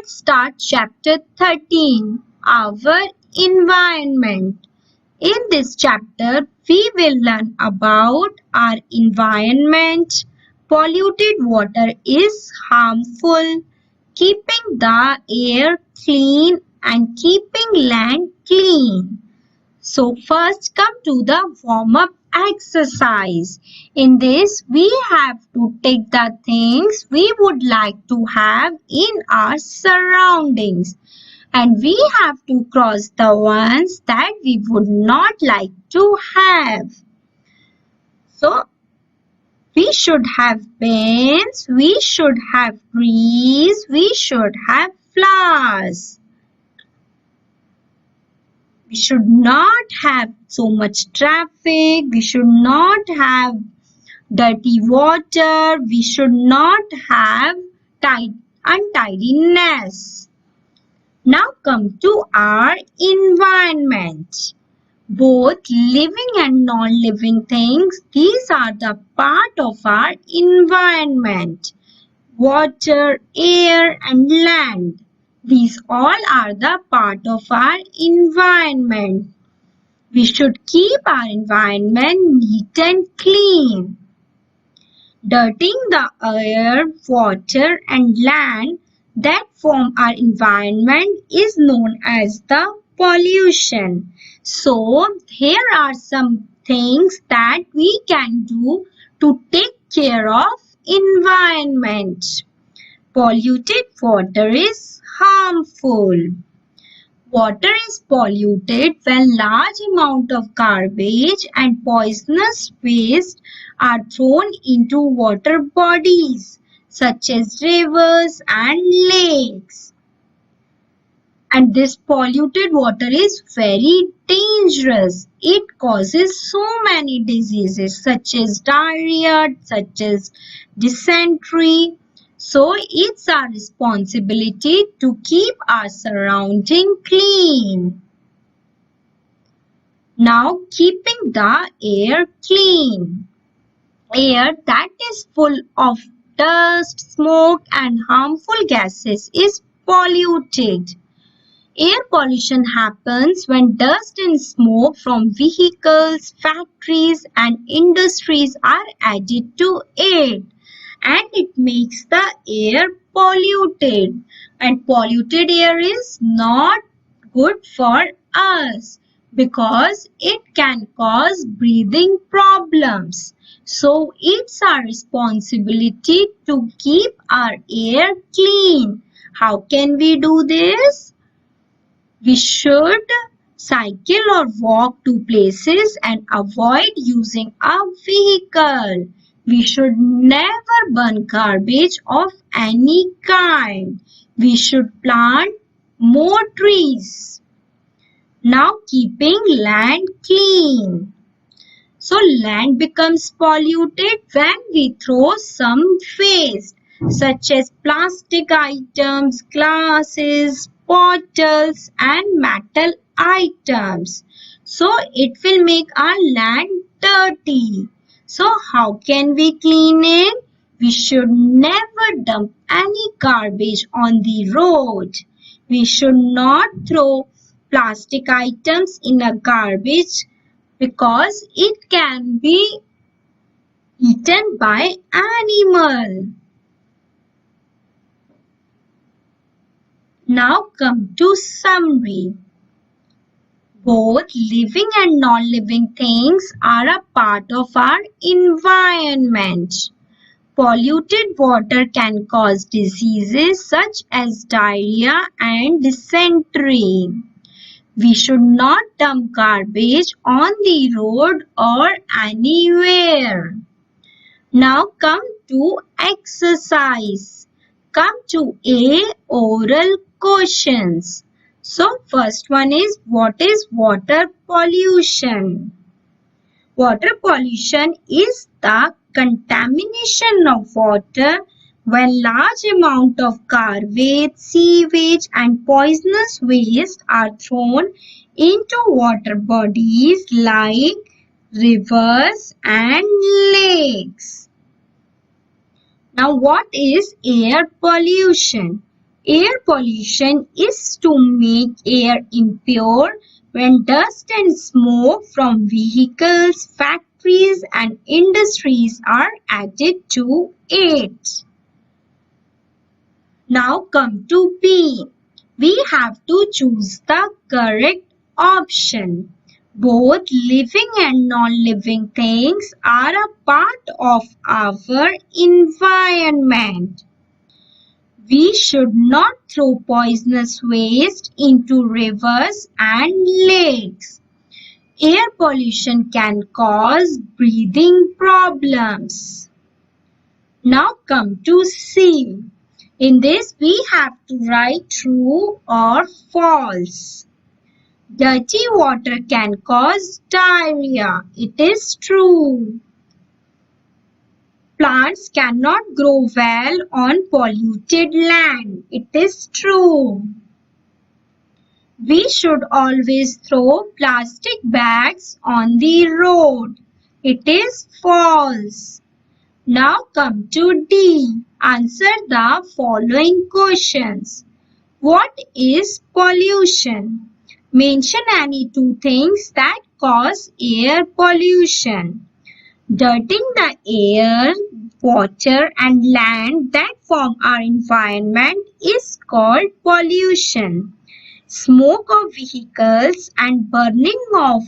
Let's start chapter 13, our environment. In this chapter, we will learn about our environment. Polluted water is harmful. Keeping the air clean and keeping land clean. So first come to the warm-up exercise. In this we have to take the things we would like to have in our surroundings and we have to cross the ones that we would not like to have. So we should have pens, we should have trees, we should have flowers. We should not have so much traffic. We should not have dirty water. We should not have untidiness. Now come to our environment. Both living and non-living things, these are the part of our environment. Water, air and land. These all are the part of our environment. We should keep our environment neat and clean. Dirtying the air, water and land that form our environment is known as the pollution. So, here are some things that we can do to take care of environment. Polluted water is harmful. Water is polluted when large amount of garbage and poisonous waste are thrown into water bodies such as rivers and lakes. And this polluted water is very dangerous. It causes so many diseases such as diarrhea, such as dysentery. So it's our responsibility to keep our surrounding clean. Now keeping the air clean. Air that is full of dust, smoke and harmful gases is polluted. Air pollution happens when dust and smoke from vehicles, factories and industries are added to air. And it makes the air polluted, and polluted air is not good for us because it can cause breathing problems. So it's our responsibility to keep our air clean. How can we do this? We should cycle or walk to places and avoid using a vehicle. We should never burn garbage of any kind. We should plant more trees. Now keeping land clean. So land becomes polluted when we throw some waste such as plastic items, glasses, bottles and metal items. So it will make our land dirty. So how can we clean it? We should never dump any garbage on the road. We should not throw plastic items in a garbage because it can be eaten by animal. Now come to summary. Both living and non-living things are a part of our environment. Polluted water can cause diseases such as diarrhea and dysentery. We should not dump garbage on the road or anywhere. Now come to exercise. Come to A, oral questions. So first one is, what is water pollution? Water pollution is the contamination of water when large amount of garbage, sewage and poisonous waste are thrown into water bodies like rivers and lakes. Now what is air pollution? Air pollution is to make air impure when dust and smoke from vehicles, factories and industries are added to it. Now come to B. We have to choose the correct option. Both living and non-living things are a part of our environment. We should not throw poisonous waste into rivers and lakes. Air pollution can cause breathing problems. Now come to C. In this we have to write true or false. Dirty water can cause diarrhea. It is true. Plants cannot grow well on polluted land. It is true. We should always throw plastic bags on the road. It is false. Now come to D. Answer the following questions. What is pollution? Mention any two things that cause air pollution. Dirtying the air, water and land that form our environment is called pollution. Smoke of vehicles and burning of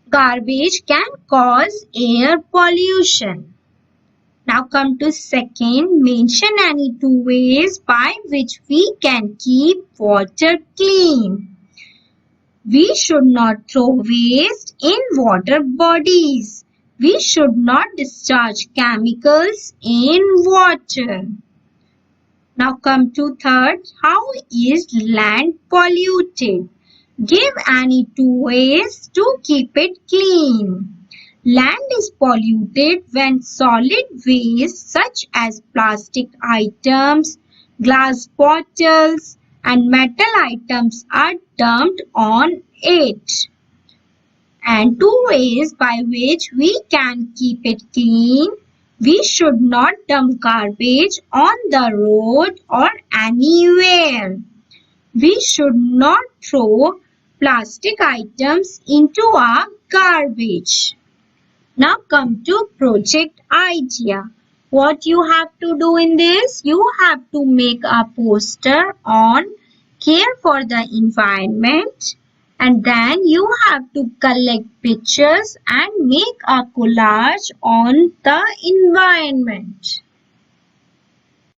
garbage can cause air pollution. Now come to second, mention any two ways by which we can keep water clean. We should not throw waste in water bodies. We should not discharge chemicals in water. Now come to third, how is land polluted? Give any two ways to keep it clean. Land is polluted when solid waste such as plastic items, glass bottles and metal items are dumped on it. And two ways by which we can keep it clean. We should not dump garbage on the road or anywhere. We should not throw plastic items into our garbage. Now come to project idea. What you have to do in this? You have to make a poster on care for the environment, and then you have to collect pictures and make a collage on the environment.